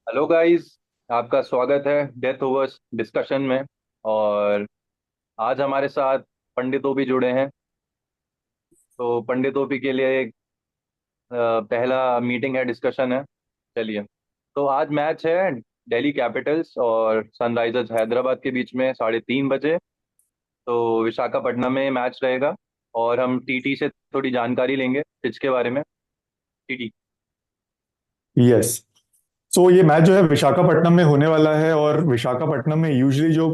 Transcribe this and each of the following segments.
Hello guys. आपका स्वागत है डेथ ओवर्स डिस्कशन में। और आज हमारे साथ पंडित भी जुड़े हैं। तो पंडित ओपी के लिए एक पहला मीटिंग है, डिस्कशन है। चलिए। तो आज मैच है दिल्ली कैपिटल्स और सनराइजर्स हैदराबाद के बीच में 3:30 बजे। तो विशाखापट्टनम में मैच रहेगा। और हम टीटी से थोड़ी जानकारी लेंगे पिच के बारे में। टीटी। यस। सो ये मैच जो है विशाखापट्टनम में होने वाला है, और विशाखापट्टनम में यूजुअली जो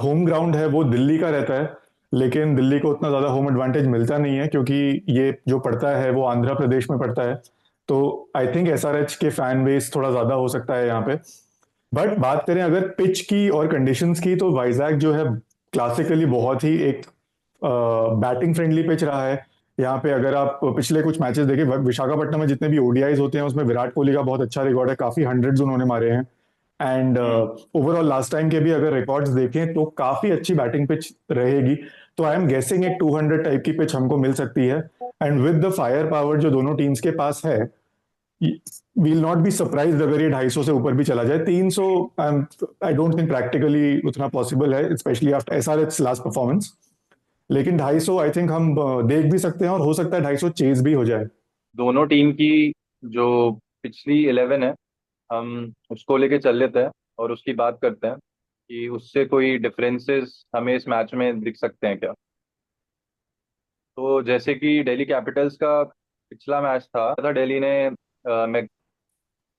होम ग्राउंड है वो दिल्ली का रहता है। लेकिन दिल्ली को उतना ज़्यादा होम एडवांटेज मिलता नहीं है, क्योंकि ये जो पड़ता है वो आंध्र प्रदेश में पड़ता है। तो आई थिंक एसआरएच के फैन बेस थोड़ा ज़्यादा हो सकता है यहाँ पे। बट बात करें अगर पिच की और कंडीशंस की, तो वाइजैक जो है क्लासिकली बहुत ही एक बैटिंग फ्रेंडली पिच रहा है। यहाँ पे अगर आप पिछले कुछ मैचेस देखें, विशाखापट्टनम में जितने भी ओडीआईज होते हैं उसमें विराट कोहली का बहुत अच्छा रिकॉर्ड है, काफी हंड्रेड्स उन्होंने मारे हैं। And hmm. Overall last time के भी अगर रिकॉर्ड्स देखें तो काफी अच्छी बैटिंग पिच रहेगी। तो आई एम गेसिंग एक 200 टाइप की पिच हमको मिल सकती है। And with the fire power जो दोनों टीम्स के पास है, वील नॉट बी सरप्राइज अगर ये 250 से ऊपर भी चला जाए। 300 आई डोंट थिंक प्रैक्टिकली उतना पॉसिबल है, specially after SRH last performance. लेकिन 250 आई थिंक हम देख भी सकते हैं, और हो सकता है 250 चेज भी हो जाए। दोनों टीम की जो पिछली 11 है, हम उसको लेके चल लेते हैं और उसकी बात करते हैं कि उससे कोई डिफरेंसेस हमें इस मैच में दिख सकते हैं क्या। तो जैसे कि दिल्ली कैपिटल्स का पिछला मैच था दिल्ली ने मैकग्रा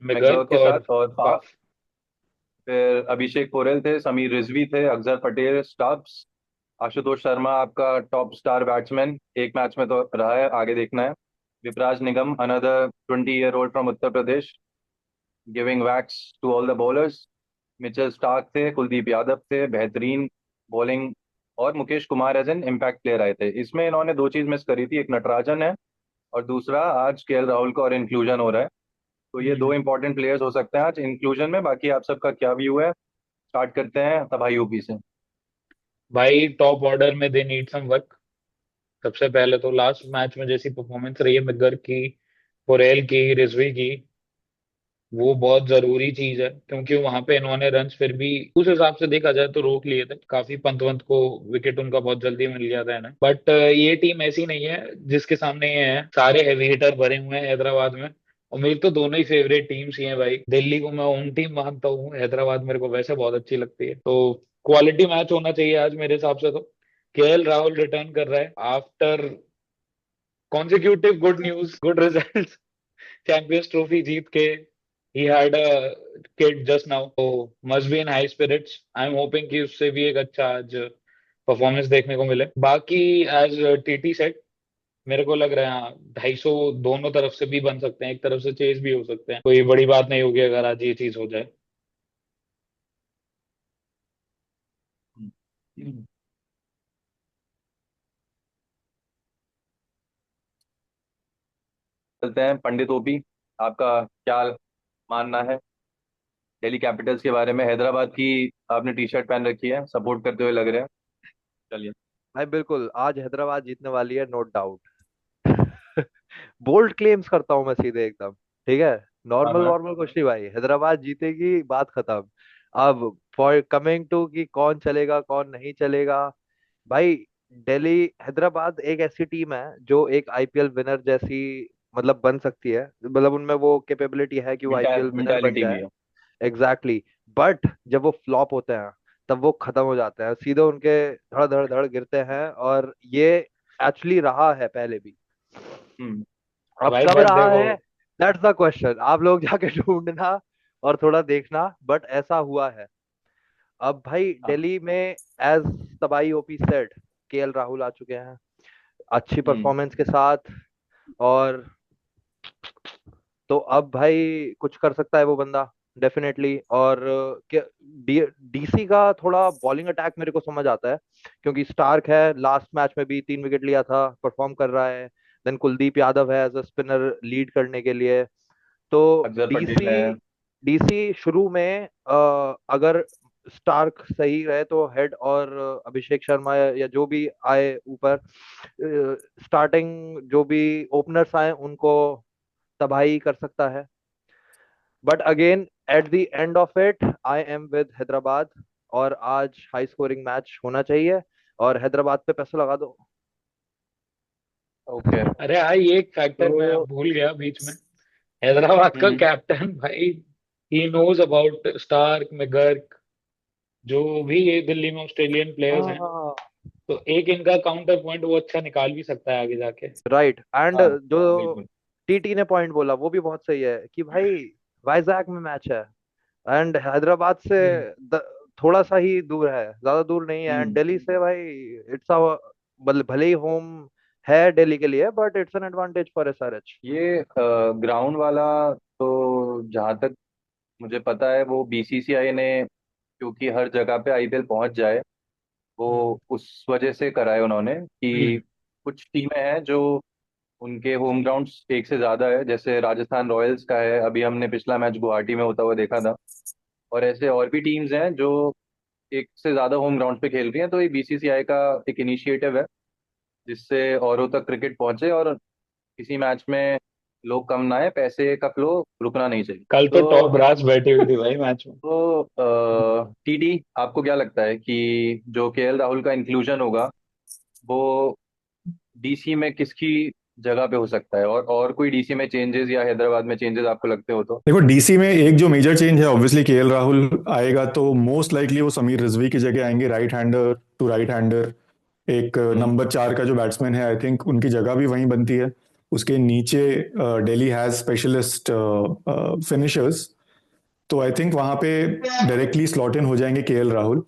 मेगर्क के और साथ। और फाफ। फिर अभिषेक पोरेल थे, समीर रिजवी थे, अक्षर पटेल स्टब्स, आशुतोष शर्मा आपका टॉप स्टार बैट्समैन एक मैच में तो रहा है, आगे देखना है। Vipraj Nigam another 20 year old from Uttar Pradesh, giving whacks to all the bowlers. Mitchell Starc थे, कुलदीप यादव थे, बेहतरीन बॉलिंग। और Mukesh Kumar as an impact player आए थे। इसमें इन्होंने दो चीज मिस करी थी, एक नटराजन है और दूसरा आज केएल राहुल का और इंक्लूजन हो रहा है। तो ये दो इंपॉर्टेंट प्लेयर्स हो सकते हैं आज इंक्लूजन में। बाकी आप सबका क्या व्यू है? स्टार्ट करते हैं तबाही यूपी से। भाई टॉप ऑर्डर में दे नीड सम वर्क। सबसे पहले तो लास्ट मैच में जैसी परफॉर्मेंस रही है मेगर्क की, पोरेल की, रिजवी की, वो बहुत जरूरी चीज है। क्योंकि वहां पे इन्होंने रन्स फिर भी उस हिसाब से देखा जाए तो रोक लिए थे काफी। पंतवंत को विकेट उनका बहुत जल्दी मिल गया था इन्हें। बट ये टीम ऐसी नहीं है जिसके सामने ये है। सारे हैवी हिटर भरे हुए हैं हैदराबाद में, और मेरी तो दोनों ही फेवरेट टीम्स ही हैं भाई। दिल्ली को मैं होम टीम मानता हूँ, हैदराबाद मेरे को वैसे बहुत अच्छी लगती है। तो क्वालिटी मैच होना चाहिए आज मेरे हिसाब से। तो केएल राहुल रिटर्न कर रहा है after consecutive good news, good result, champions trophy जीत के। he had a kid just now, so must be in high spirits. I'm hoping कि उससे भी एक अच्छा आज परफॉर्मेंस देखने को मिले। बाकी एज टीटी सेट, मेरे को लग रहा है 250 दोनों तरफ से भी बन सकते हैं, एक तरफ से चेज भी हो सकते हैं। कोई बड़ी बात नहीं होगी अगर आज ये चीज हो जाए। हम्म। चलते हैं पंडित ओपी, आपका क्या मानना है दिल्ली कैपिटल्स के बारे में? हैदराबाद की आपने टी शर्ट पहन रखी है, सपोर्ट करते हुए लग रहे हैं। चलिए। भाई बिल्कुल आज हैदराबाद जीतने वाली है, नो डाउट। बोल्ड क्लेम्स करता हूँ मैं सीधे एकदम। ठीक है। हाँ नॉर्मल हाँ। नॉर्मल कुछ नहीं भाई, हैदराबाद जीतेगी, बात खत्म। अब फॉर कमिंग टू कि कौन चलेगा कौन नहीं चलेगा। भाई दिल्ली हैदराबाद एक ऐसी टीम है जो एक आईपीएल विनर जैसी मतलब बन सकती है। मतलब उनमें वो कैपेबिलिटी है कि वो आईपीएल विनर बन मेंटालिटी भी जाए। है। Exactly exactly। बट जब वो फ्लॉप होते हैं तब वो खत्म हो जाते हैं, सीधे उनके धड़ धड़ धड़ गिरते हैं। और ये एक्चुअली रहा है पहले भी। हम्म। अब भाई कब बट रहा देखो, है, दैट्स द क्वेश्चन। आप लोग जाके ढूंढना और थोड़ा देखना, बट ऐसा हुआ है। अब भाई हाँ। दिल्ली में एज तबाही ओपी सेड, केएल राहुल आ चुके हैं अच्छी हम्म। परफॉर्मेंस के साथ। और तो अब भाई कुछ कर सकता है वो बंदा डेफिनेटली। और क्या डीसी का थोड़ा बॉलिंग अटैक मेरे को समझ आता है, क्योंकि स्टार्क है, लास्ट मैच में भी 3 विकेट लिया था, परफॉर्म कर रहा है। देन कुलदीप यादव है एज अ स्पिनर लीड करने के लिए। तो अक्षर पटेल है। डीसी डीसी शुरू में अगर स्टार्क सही रहे तो हेड और अभिषेक शर्मा या जो भी आए ऊपर, स्टार्टिंग जो भी ओपनर्स आए उनको तबाही कर सकता है। But again at the end of it I am with Hyderabad. और आज हाई स्कोरिंग मैच होना चाहिए, और हैदराबाद पे पैसा लगा दो। ओके। अरे हाँ, ये एक फैक्टर मैं तो भूल गया बीच में। हैदराबाद का हम्म। कैप्टन भाई, he knows about Starc McGurk, जो भी ये दिल्ली में ऑस्ट्रेलियन प्लेयर्स हैं। हाँ, तो एक इनका काउंटर पॉइंट वो अच्छा निकाल भी सकता है आगे जाके। राइट। एंड हाँ जो बिल्कुल। टीटी ने पॉइंट बोला वो भी बहुत सही है कि भाई वाइजैक में मैच है, एंड हैदराबाद से हम्म। थोड़ा सा ही दूर है, ज्यादा दूर नहीं है। एंड हम्म। दिल्ली से भाई इट्स अ भले ही होम है दिल्ली के लिए, but it's an advantage for SRH. ये ग्राउंड वाला, तो जहाँ तक मुझे पता है वो बीसीसीआई ने, क्योंकि हर जगह पे आईपीएल पहुंच जाए, वो उस वजह से करा है उन्होंने कि कुछ टीमें हैं जो उनके होम ग्राउंड्स एक से ज़्यादा है, जैसे राजस्थान रॉयल्स का है, अभी हमने पिछला मैच गुवाहाटी में होता हुआ देखा था। और ऐसे और भी टीम्स हैं जो एक से ज़्यादा होम ग्राउंड पे खेल रही हैं, तो ये बीसीसीआई का एक इनिशिएटिव है जिससे औरों तक क्रिकेट पहुंचे और किसी मैच में लोग कम ना आए, पैसे का फ्लो रुकना नहीं चाहिए। कल तो तो टॉप ब्रास बैठी हुई थी भाई मैच में। टीडी, आपको क्या लगता है कि जो केएल राहुल का इंक्लूजन होगा वो डीसी में किसकी जगह पे हो सकता है, और कोई डीसी में चेंजेस या हैदराबाद में चेंजेस आपको लगते हो तो? देखो, डीसी में एक जो मेजर चेंज है, ऑब्वियसली केएल राहुल आएगा तो मोस्ट लाइकली वो समीर रिजवी की जगह आएंगे, right hander to right hander. एक हम्म। नंबर 4 का जो बैट्समैन है, आई थिंक उनकी जगह भी वहीं बनती है। उसके नीचे दिल्ली हैज स्पेशलिस्ट फिनिशर्स, तो आई थिंक वहां पे डायरेक्टली स्लॉट इन हो जाएंगे केएल राहुल।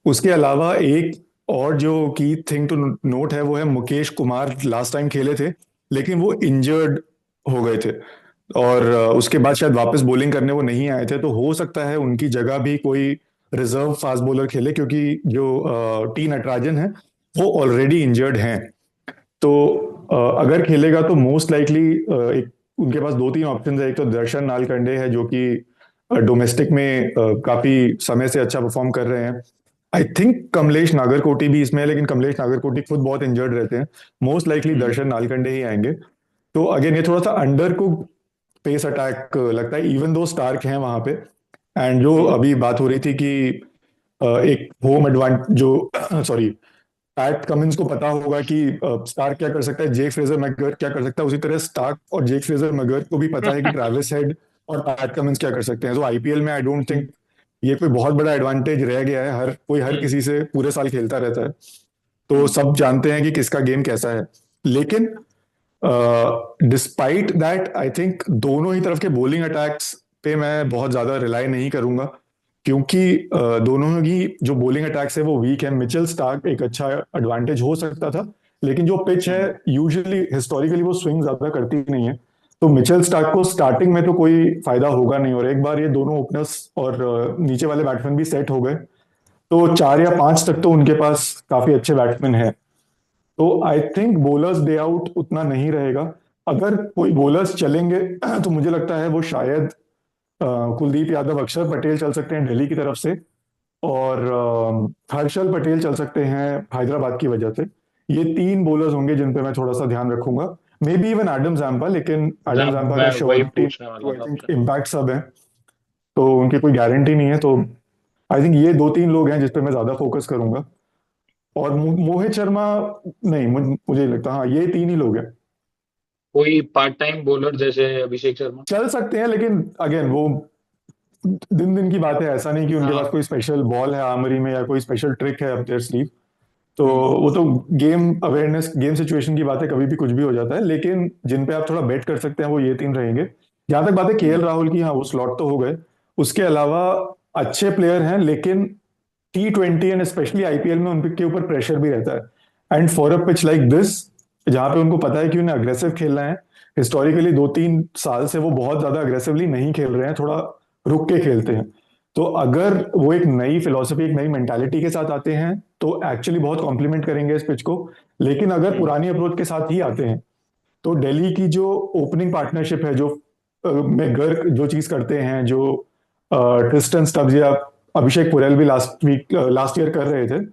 उसके अलावा एक और जो की थिंग टू नोट है वो है मुकेश कुमार। लास्ट टाइम खेले थे लेकिन वो इंजर्ड हो गए थे, और उसके बाद शायद वापस बॉलिंग करने वो नहीं आए थे, तो हो सकता है उनकी जगह भी कोई रिजर्व फास्ट बॉलर खेले, क्योंकि जो टी नटराजन है वो ऑलरेडी इंजर्ड हैं। तो अगर खेलेगा तो मोस्ट लाइकली एक उनके पास दो तीन ऑप्शन है। एक तो दर्शन नालकंडे है जो कि डोमेस्टिक में काफी समय से अच्छा परफॉर्म कर रहे हैं। आई थिंक कमलेश नागरकोटी भी इसमें है, लेकिन कमलेश नागरकोटी खुद बहुत इंजर्ड रहते हैं। मोस्ट लाइकली हम्म। दर्शन नालकंडे ही आएंगे। तो अगेन ये थोड़ा सा अंडर को पेस अटैक लगता है, इवन दो स्टार्क हैं वहां पे। एंड जो हम्म। अभी बात हो रही थी कि एक होम एडवांट जो सॉरी, पैट कमिंस को पता होगा कि स्टार्क क्या कर सकता है, जेक फ्रेजर मैकगर्थ क्या कर सकता है, उसी तरह स्टार्क और जेक फ्रेजर मैकगर्थ को भी पता है कि ट्रेविस हेड और पैट कमिंस क्या कर सकते हैं। तो आईपीएल में आई डोंट थिंक ये कोई बहुत बड़ा एडवांटेज रह गया है। हर कोई हर किसी से पूरे साल खेलता रहता है, तो हम्म। सब जानते हैं कि किसका गेम कैसा है। लेकिन डिस्पाइट दैट आई थिंक दोनों ही तरफ के बॉलिंग अटैक्स पे मैं बहुत ज्यादा रिलाई नहीं करूंगा, क्योंकि दोनों ही जो बॉलिंग अटैक्स है वो वीक है। मिचेल स्टार्क एक अच्छा एडवांटेज हो सकता था, लेकिन जो पिच है हम्म। यूजुअली हिस्टोरिकली वो स्विंग ज्यादा करती नहीं है। तो मिचेल स्टार्क को स्टार्टिंग में तो कोई फायदा होगा नहीं, और एक बार ये दोनों ओपनर्स और नीचे वाले बैट्समैन भी सेट हो गए तो 4 या 5 तक तो उनके पास काफी अच्छे बैट्समैन हैं। तो I think bowlers day out उतना नहीं रहेगा। अगर कोई बॉलर्स चलेंगे तो मुझे लगता है वो शायद कुलदीप यादव, अक्षर पटेल चल सकते हैं दिल्ली की तरफ से, और हर्षल पटेल चल सकते हैं हैदराबाद की वजह से। ये 3 बॉलर्स होंगे जिन पे मैं थोड़ा सा ध्यान रखूंगा। Maybe even Adam Zampa, लेकिन एडम जब जैम्पा का मैं वही श्योरिटी, पूछने वाला आई था थिंक आपसे। इम्पैक्ट सब है, तो उनकी कोई गारंटी नहीं है। तो आई थिंक ये 2-3 लोग हैं जिस पे मैं ज्यादा फोकस करूंगा। और मोहित शर्मा नहीं, मुझे लगता हाँ ये 3 ही लोग हैं। कोई पार्ट टाइम बॉलर जैसे अभिषेक शर्मा। चल सकते हैं, लेकिन अगेन वो दिन दिन की बात है। ऐसा नहीं कि उनके पास हाँ। कोई स्पेशल बॉल है आर्मरी में या कोई स्पेशल ट्रिक है अप देयर स्लीव। तो हम्म। वो तो गेम अवेयरनेस, गेम सिचुएशन की बात है, कभी भी कुछ भी हो जाता है। लेकिन जिन पे आप थोड़ा बेट कर सकते हैं वो ये 3 रहेंगे। जहां तक बात है केएल हम्म। राहुल की, हाँ वो स्लॉट तो हो गए। उसके अलावा अच्छे प्लेयर हैं, लेकिन T20 एंड स्पेशली आईपीएल में उनके ऊपर प्रेशर भी रहता है। And for a pitch like this, जहां पे उनको पता है कि उन्हें अग्रेसिव खेलना है, हिस्टोरिकली 2-3 साल से वो बहुत ज्यादा अग्रेसिवली नहीं खेल रहे हैं, थोड़ा रुक के खेलते हैं। तो अगर वो एक नई फिलॉसफी, एक नई मेंटालिटी के साथ आते हैं तो एक्चुअली बहुत कॉम्प्लीमेंट करेंगे इस पिच को। लेकिन अगर हम्म। पुरानी अप्रोच के साथ ही आते हैं तो दिल्ली की जो ओपनिंग पार्टनरशिप है, जो में गर्ग जो चीज करते हैं, जो ट्रिस्टन स्टब्स या अभिषेक पुरेल भी लास्ट ईयर कर रहे थे,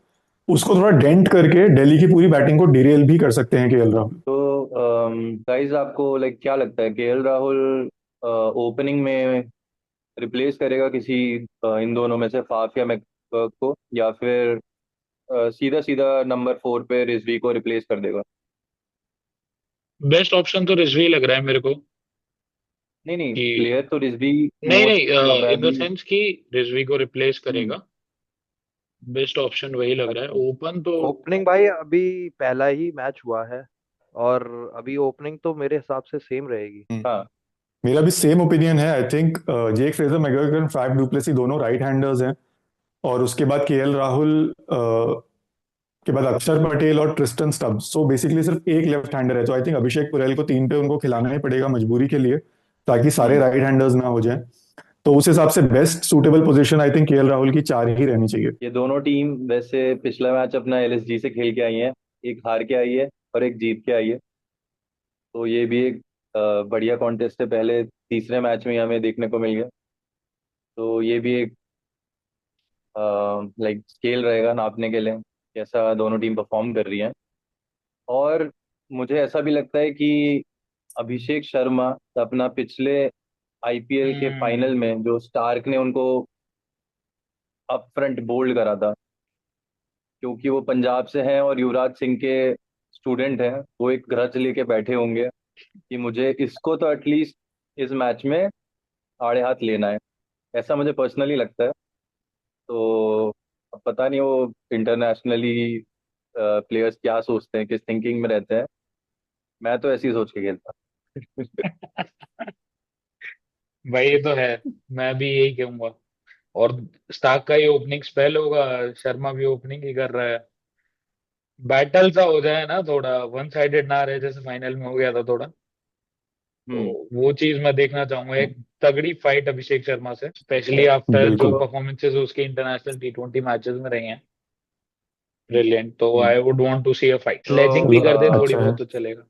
उसको थोड़ा डेंट करके दिल्ली की पूरी बैटिंग को डिरेल भी कर सकते हैं केएल राहुल। तो गाइज आपको लाइक क्या लगता है, केएल राहुल ओपनिंग में रिप्लेस करेगा किसी इन दोनों में से फाफ या मैकगर्क को, या फिर सीधा सीधा नंबर 4 पे रिजवी को रिप्लेस कर देगा? बेस्ट ऑप्शन तो रिजवी लग रहा है मेरे को नहीं नहीं, कि प्लेयर तो रिजवी नहीं मोस्ट नहीं, इन द प्रोबेबली। सेंस कि रिजवी को रिप्लेस हम्म। करेगा। बेस्ट ऑप्शन वही लग रहा है। अच्छा। ओपन तो ओपनिंग भाई अभी पहला ही मैच हुआ है, और अभी ओपनिंग तो मेरे हिसाब से सेम रहेगी। हाँ। मेरा भी सेम ओपिनियन है। I think Jake Fraser McGregor, Faf du Plessis दोनों राइट हैंडर्स हैं, और उसके बाद केएल राहुल, के बाद अक्षर पटेल और ट्रिस्टन स्टब्स। सो बेसिकली सिर्फ एक लेफ्ट हैंडर है, तो आई थिंक अभिषेक पुरेल को 3 पे उनको खिलाना ही पड़ेगा मजबूरी के लिए, ताकि सारे हम्म। राइट हैंडर्स ना हो जाएं। तो उस हिसाब से best suitable position I think KL Rahul की 4 ही रहनी चाहिए। ये दोनों टीम वैसे पिछला मैच अपना एलएसजी से खेल के आई है, एक हार के आई है और एक जीत के आई है। तो ये भी एक बढ़िया कॉन्टेस्ट है, पहले तीसरे मैच में ही हमें देखने को मिल गया। तो ये भी एक लाइक स्केल रहेगा नापने के लिए कैसा दोनों टीम परफॉर्म कर रही है। और मुझे ऐसा भी लगता है कि अभिषेक शर्मा अपना पिछले आईपीएल के फाइनल हम्म में जो स्टार्क ने उनको अप फ्रंट बोल्ड करा था, क्योंकि वो पंजाब से हैं और युवराज सिंह के स्टूडेंट हैं, वो एक ग्रज लेके बैठे होंगे कि मुझे इसको तो एटलीस्ट इस मैच में आड़े हाथ लेना है। ऐसा मुझे पर्सनली लगता है। तो अब पता नहीं वो इंटरनेशनली प्लेयर्स क्या सोचते हैं, किस थिंकिंग में रहते हैं। मैं तो ऐसी सोच के खेलता। भाई ये तो है। मैं भी यही कहूंगा। और स्टार्क का ही ओपनिंग स्पेल होगा। शर्मा भी ओपनिंग ही कर रहा है। बैटल सा हो जाए ना, थोड़ा वन साइडेड ना रहे जैसे फाइनल में हो गया था थोड़ा। तो हम्म। वो चीज मैं देखना चाहूंगा, एक तगड़ी फाइट अभिषेक शर्मा से, स्पेशली आफ्टर जो बिल्कुल। परफॉर्मेंसेस उसके इंटरनेशनल T20 मैचेस में रहे हैं। ब्रिलियंट। तो hmm. I would want to see a fight. तो स्लेजिंग भी कर दे थोड़ी अच्छा है। बहुत तो चलेगा।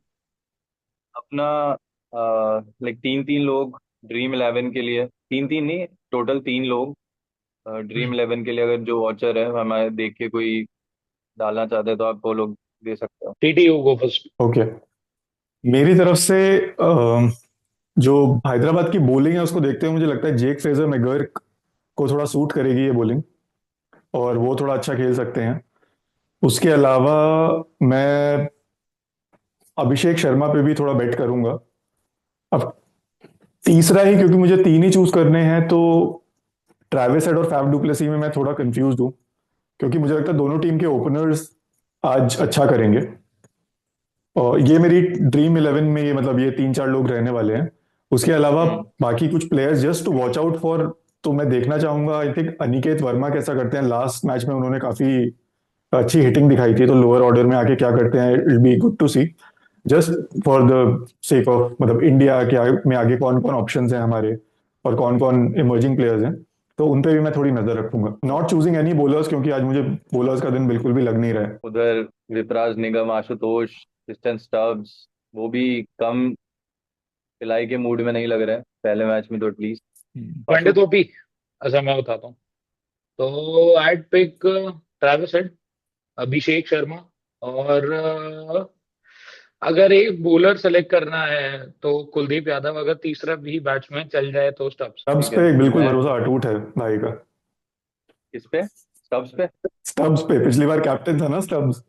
अपना लाइक तीन तीन लोग ड्रीम इलेवन के लिए, तीन तीन नहीं, टोटल तीन लोग ड्रीम हम्म इलेवन के लिए, अगर जो वॉचर है हमारे देख के कोई डालना चाहते हैं तो आप वो लोग दे सकते हो। TT you go first. Okay, मेरी तरफ से जो हैदराबाद की बॉलिंग है उसको देखते हुए मुझे लगता है जेक फ्रेजर मैकगर्क को थोड़ा सूट करेगी ये बॉलिंग, और वो थोड़ा अच्छा खेल सकते हैं। उसके अलावा मैं अभिषेक शर्मा पे भी थोड़ा बेट करूंगा। अब तीसरा ही, क्योंकि मुझे 3 ही चूज करने हैं, तो ट्रेविस हेड और फैफ डुप्लेसी में मैं थोड़ा कंफ्यूज हूँ, क्योंकि मुझे लगता है दोनों टीम के ओपनर्स आज अच्छा करेंगे। और ये मेरी ड्रीम इलेवन में ये मतलब ये 3-4 लोग रहने वाले हैं। उसके अलावा हम्म। बाकी कुछ players just to watch out for, तो मैं देखना चाहूंगा आई थिंक अनिकेत वर्मा कैसा करते हैं। लास्ट मैच में उन्होंने काफी अच्छी हिटिंग दिखाई थी, तो लोअर ऑर्डर में आके क्या करते हैं, it be good to see, just for the sake of मतलब इंडिया के में आगे कौन कौन ऑप्शंस हैं हमारे, और कौन कौन इमर्जिंग प्लेयर्स हैं। तो उन पे भी मैं थोड़ी नजर रखूंगा, नॉट चूजिंग एनी बॉलर्स, क्योंकि आज मुझे बॉलर्स का दिन बिल्कुल भी लग नहीं रहा है। उधर विपराज निगम, आशुतोष, क्रिस्टन स्टब्स, वो भी कम खिलाई के मूड में नहीं लग रहे हैं पहले मैच में तो एटलीस्ट। आशु। पंडित ओपी। अच्छा मैं बताता हूँ। तो I pick Travis head, Abhishek Sharma, और अगर एक बॉलर सेलेक्ट करना है तो कुलदीप यादव। अगर तीसरा भी बैट्समैन चल जाए तो स्टब्स। स्टब्स ठीक है। पे एक बिल्कुल मैं भरोसा अटूट है भाई का। किस पे? स्टब्स पे? स्टब्स पे, पिछली बार कैप्टन था ना स्टब्स।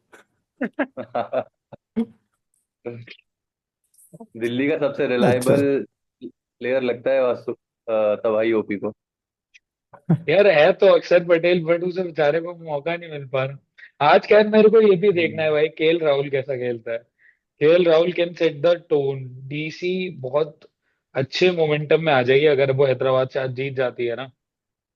दिल्ली का सबसे अच्छा। रिलायबल प्लेयर लगता है वास्तु तबाही ओपी को। यार है तो अक्षर पटेल, बट उसे बेचारे को मौका नहीं मिल पा रहा। आज क्या है, मेरे को ये भी देखना है भाई केएल राहुल कैसा खेलता है। KL Rahul can set the tone. DC बहुत अच्छे मोमेंटम में आ जाएगी अगर वो हैदराबाद से आज जीत जाती है ना।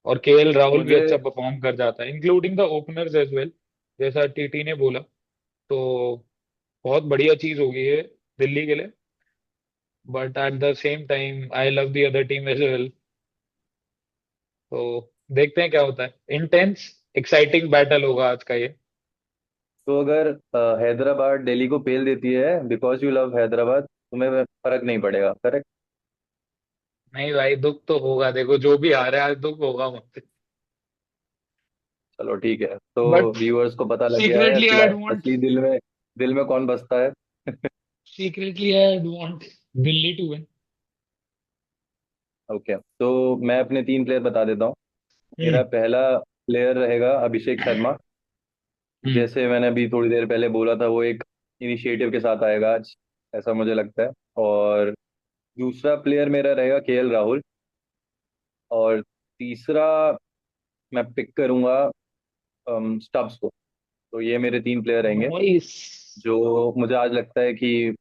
और केएल राहुल भी मुझे अच्छा परफॉर्म कर जाता है, including the openers as well, जैसा टीटी ने बोला। तो बहुत बढ़िया चीज होगी ये दिल्ली के लिए। But at the same time I love the other team as well. तो देखते हैं क्या होता है। इंटेंस एक्साइटिंग बैटल होगा आज का ये। तो अगर हैदराबाद दिल्ली को पेल देती है बिकॉज यू लव हैदराबाद, तुम्हें फर्क नहीं पड़ेगा, करेक्ट? नहीं भाई, दुख तो होगा। देखो जो भी आ रहा है आज दुख होगा मुझसे। चलो ठीक है, तो बट व्यूअर्स को पता लग गया है सीक्रेटली असली आई वांट असली दिल में कौन बसता है। Secretly I want Delhi to win. Okay, तो मैं अपने तीन प्लेयर बता देता हूँ। मेरा हम्म। पहला प्लेयर रहेगा अभिषेक शर्मा। हम्म। जैसे मैंने अभी थोड़ी देर पहले बोला था, वो एक इनिशिएटिव के साथ आएगा आज, ऐसा मुझे लगता है। और दूसरा प्लेयर मेरा रहेगा केएल राहुल। और तीसरा मैं पिक करूंगा स्टब्स को। तो ये मेरे तीन प्लेयर रहेंगे नाइस। जो मुझे आज लगता है कि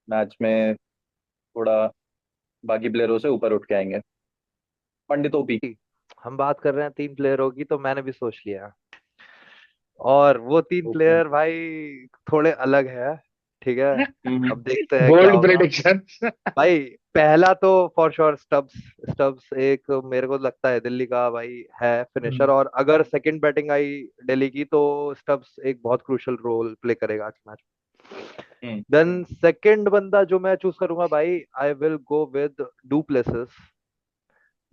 मैच में थोड़ा बाकी प्लेयरों से ऊपर उठ के आएंगे। पंडित ओपी। हम बात कर रहे हैं तीन प्लेयरों की, तो मैंने भी सोच लिया। और वो तीन ओके। प्लेयर भाई थोड़े अलग है। ठीक है, हम्म। अब देखते हैं क्या बोल्ड होगा। प्रेडिक्शन। भाई पहला तो फॉर श्योर स्टब्स। स्टब्स एक मेरे को लगता है दिल्ली का भाई है फिनिशर, और अगर सेकंड बैटिंग आई दिल्ली की तो स्टब्स एक बहुत क्रूशियल रोल प्ले करेगा आज मैच। हम्म। देन सेकंड बंदा जो मैं चूज करूंगा भाई, I will go with do places.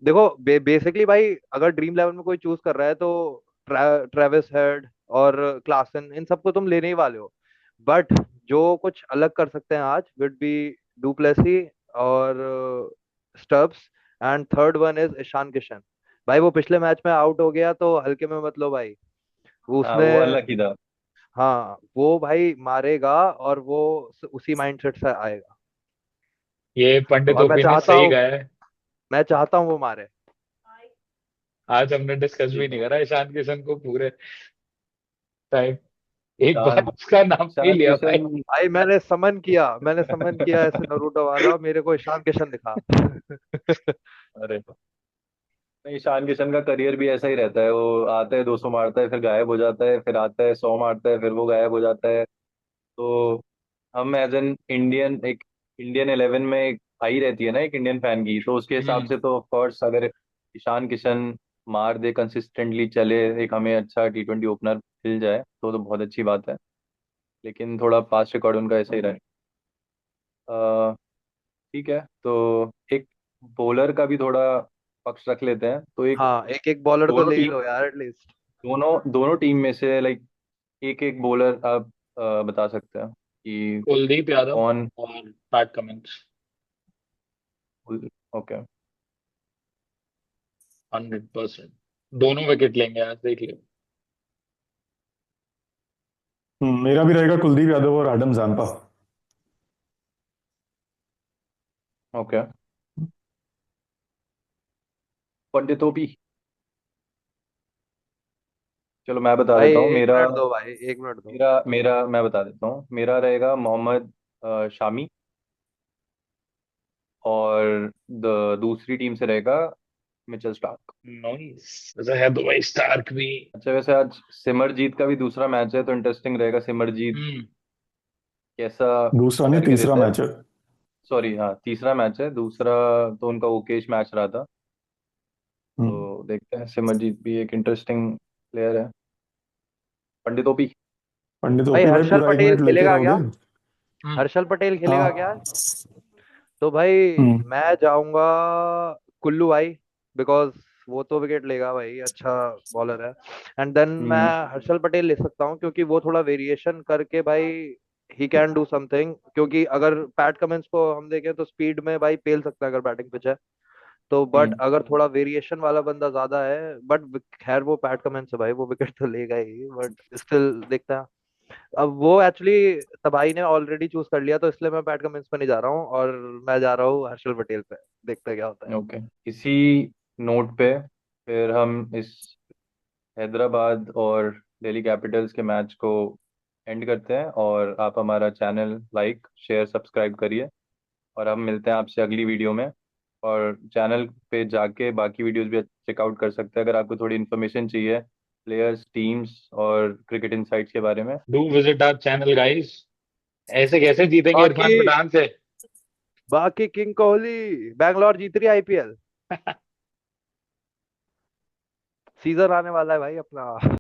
देखो बेसिकली भाई अगर ड्रीम इलेवन में कोई चूज कर रहा है तो ट्रेविस हेड और क्लासन इन सबको तुम लेने ही वाले हो। बट जो कुछ अलग कर सकते हैं आज विड बी डुप्लेसी और Stubbs. And third one is Ishan Kishan. भाई वो पिछले मैच में आउट हो गया तो हल्के में मत लो भाई। वो हाँ, उसने, वो अनलकी था। हाँ वो भाई मारेगा और वो उसी माइंडसेट से आएगा। ये पंडित और मैं ओपी ने चाहता सही हूँ, कहा है। मैं चाहता हूँ वो मारे। आज हमने डिस्कस भी ठीक नहीं है। करा ईशान किशन को पूरे टाइम। एक बार ईशान उसका नाम नहीं ईशान लिया भाई। किशन। भाई मैंने समन किया ऐसे नरूटो वाला, मेरे को ईशान किशन दिखा। अरे नहीं, ईशान किशन का करियर भी ऐसा ही रहता है। वो आता है 200 मारता है, फिर गायब हो जाता है, फिर आता है 100 मारता है, फिर वो गायब हो जाता है। तो हम एज एन इंडियन, एक इंडियन 11 में एक हाई रहती है ना एक इंडियन फैन की, तो उसके हिसाब हम्म। से तो ऑफ कोर्स अगर ईशान किशन मार दे, कंसिस्टेंटली चले, एक हमें अच्छा T20 ओपनर मिल जाए तो बहुत अच्छी बात है। लेकिन थोड़ा पास्ट रिकॉर्ड उनका ऐसा ही रहा है। ठीक है, तो एक बॉलर का भी थोड़ा पक्ष रख लेते हैं। तो एक हाँ एक एक बॉलर तो दोनों ले ही टीम लो यार एटलीस्ट। दोनों दोनों टीम में से लाइक एक एक बॉलर आप बता सकते हैं कि कुलदीप यादव कौन। और पैट कमिंस। ओके। 100% दोनों विकेट लेंगे आज, देख लियो। मेरा भी रहेगा कुलदीप यादव और एडम जैम्पा। ओके। पंडित ओपी। चलो मैं बता भाई देता हूँ एक मेरा। मिनट दो, भाई एक मिनट दो। मेरा मेरा मैं बता देता हूँ, मेरा रहेगा मोहम्मद शामी। और दूसरी टीम से रहेगा मिचेल स्टार्क। नाइस। वैसे है दुबई स्टार्क भी। अच्छा, वैसे आज सिमरजीत का भी दूसरा मैच है, तो इंटरेस्टिंग रहेगा सिमरजीत हम्म। कैसा दूसरा नहीं, करके तीसरा देता है। मैच है। सॉरी, हाँ तीसरा मैच है। दूसरा तो उनका ओकेश मैच रहा था। हम्म, तो देखते हैं, सिमरजीत भी एक इंटरेस्टिंग प्लेयर है। पंडित ओपी। पंडित भाई ओपी भाई हर्षल पूरा एक पटेल मिनट लेके खेलेगा रहोगे? क्या? हम्म। हर्षल पटेल खेलेगा क्या? हाँ। तो भाई हम्म। मैं जाऊंगा कुल्लू भाई, बिकॉज वो तो विकेट लेगा भाई, अच्छा बॉलर है। एंड देन मैं हम्म। हर्षल पटेल ले सकता हूँ क्योंकि वो थोड़ा वेरिएशन करके भाई ही कैन डू समथिंग। क्योंकि अगर पैट कमिंस को हम देखें तो स्पीड में भाई पेल सकता है अगर बैटिंग पिच है तो। बट हम्म। अगर थोड़ा वेरिएशन वाला बंदा ज्यादा है, बट खैर वो पैट कमिंस है भाई, वो विकेट तो लेगा ही, बट स्टिल देखता है। अब वो एक्चुअली तबाही ने ऑलरेडी चूज कर लिया, तो इसलिए मैं पैट कमिंस पे नहीं जा रहा हूँ और मैं जा रहा हूँ हर्षल पटेल पे। देखते हैं क्या होता है। ओके। इसी नोट पे फिर हम इस हैदराबाद और दिल्ली कैपिटल्स के मैच को एंड करते हैं। और आप हमारा चैनल लाइक शेयर सब्सक्राइब करिए। और हम मिलते हैं आपसे अगली वीडियो में। और चैनल पे जाके बाकी वीडियोस भी चेकआउट कर सकते हैं अगर आपको थोड़ी इन्फॉर्मेशन चाहिए प्लेयर्स, टीम्स और क्रिकेट इनसाइट्स के बारे में। Do visit our channel guys. ऐसे कैसे जीतेंगे बाकी इरफान पठान से? बाकी किंग कोहली, बैंगलोर जीत रही आईपीएल। सीजन आने वाला है भाई अपना।